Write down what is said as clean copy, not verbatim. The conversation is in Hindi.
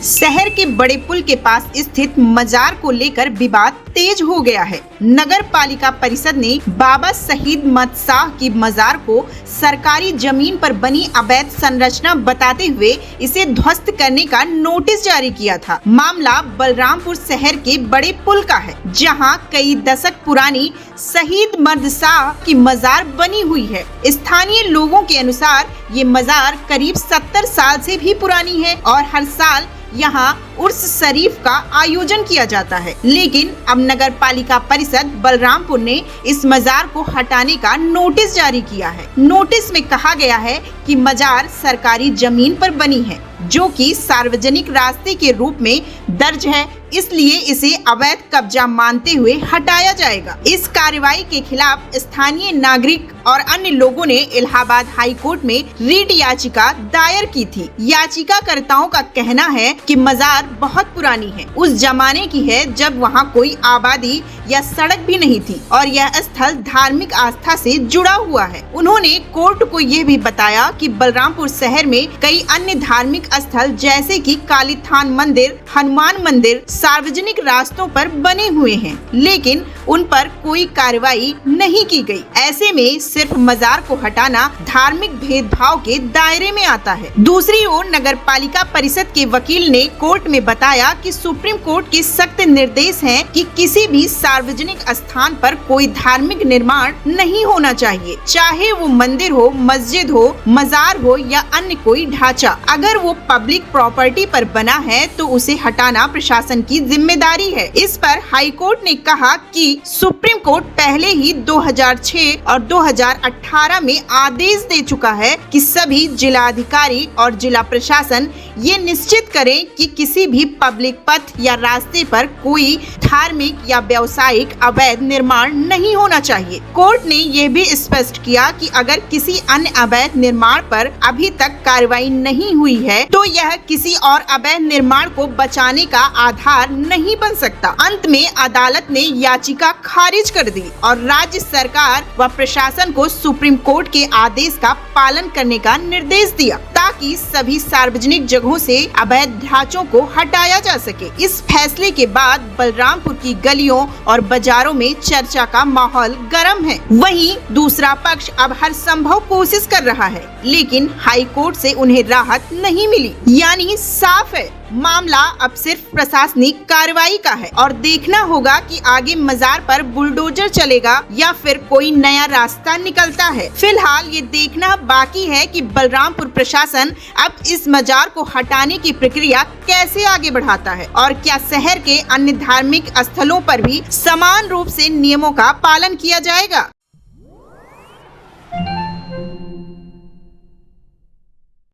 शहर के बड़े पुल के पास स्थित मजार को लेकर विवाद तेज हो गया है। नगर पालिका परिषद ने बाबा शहीद मत शाह की मजार को सरकारी जमीन पर बनी अवैध संरचना बताते हुए इसे ध्वस्त करने का नोटिस जारी किया था। मामला बलरामपुर शहर के बड़े पुल का है, जहां कई दशक पुरानी शहीद मर्द शाह की मजार बनी हुई है। स्थानीय लोगों के अनुसार ये मजार करीब 70 साल से भी पुरानी है और हर साल यहाँ उर्स शरीफ का आयोजन किया जाता है। लेकिन अब नगर पालिका परिषद बलरामपुर ने इस मजार को हटाने का नोटिस जारी किया है। नोटिस में कहा गया है कि मजार सरकारी जमीन पर बनी है, जो कि सार्वजनिक रास्ते के रूप में दर्ज है, इसलिए इसे अवैध कब्जा मानते हुए हटाया जाएगा। इस कार्रवाई के खिलाफ स्थानीय नागरिक और अन्य लोगों ने इलाहाबाद हाई कोर्ट में रीट याचिका दायर की थी। याचिकाकर्ताओं का कहना है कि मजार बहुत पुरानी है, उस जमाने की है जब वहां कोई आबादी या सड़क भी नहीं थी और यह स्थल धार्मिक आस्था से जुड़ा हुआ है। उन्होंने कोर्ट को यह भी बताया कि बलरामपुर शहर में कई अन्य धार्मिक स्थल जैसे कि काली थान मंदिर, हनुमान मंदिर सार्वजनिक रास्तों पर बने हुए हैं, लेकिन उन पर कोई कार्रवाई नहीं की गई। ऐसे में सिर्फ मजार को हटाना धार्मिक भेदभाव के दायरे में आता है। दूसरी ओर नगर पालिका परिषद के वकील ने कोर्ट में बताया कि सुप्रीम कोर्ट के सख्त निर्देश हैं कि किसी भी सार्वजनिक स्थान पर कोई धार्मिक निर्माण नहीं होना चाहिए, चाहे वो मंदिर हो, मस्जिद हो, मजार हो या अन्य कोई ढांचा। अगर वो पब्लिक प्रॉपर्टी पर बना है तो उसे हटाना प्रशासन की जिम्मेदारी है। इस पर हाई कोर्ट ने कहा कि सुप्रीम कोर्ट पहले ही 2006 और 2018 में आदेश दे चुका है कि सभी जिलाधिकारी और जिला प्रशासन ये निश्चित करें कि किसी भी पब्लिक पथ या रास्ते पर कोई धार्मिक या व्यावसायिक अवैध निर्माण नहीं होना चाहिए। कोर्ट ने यह भी स्पष्ट किया कि अगर किसी अन्य अवैध निर्माण पर अभी तक कार्रवाई नहीं हुई है तो यह किसी और अवैध निर्माण को बचाने का आधार नहीं बन सकता। अंत में अदालत ने याचिका खारिज कर दी और राज्य सरकार व प्रशासन को सुप्रीम कोर्ट के आदेश का पालन करने का निर्देश दिया, ताकि सभी सार्वजनिक जगहों से अवैध ढांचों को हटाया जा सके। इस फैसले के बाद बलरामपुर की गलियों और बाजारों में चर्चा का माहौल गर्म है। वहीं दूसरा पक्ष अब हर संभव कोशिश कर रहा है, लेकिन हाई कोर्ट से उन्हें राहत नहीं मिली। यानी साफ है, मामला अब सिर्फ प्रशासनिक कार्रवाई का है और देखना होगा कि आगे मजार पर बुलडोजर चलेगा या फिर कोई नया रास्ता निकलता है। फिलहाल ये देखना बाकी है कि बलरामपुर प्रशासन अब इस मजार को हटाने की प्रक्रिया कैसे आगे बढ़ाता है और क्या शहर के अन्य धार्मिक स्थलों पर भी समान रूप से नियमों का पालन किया जाएगा।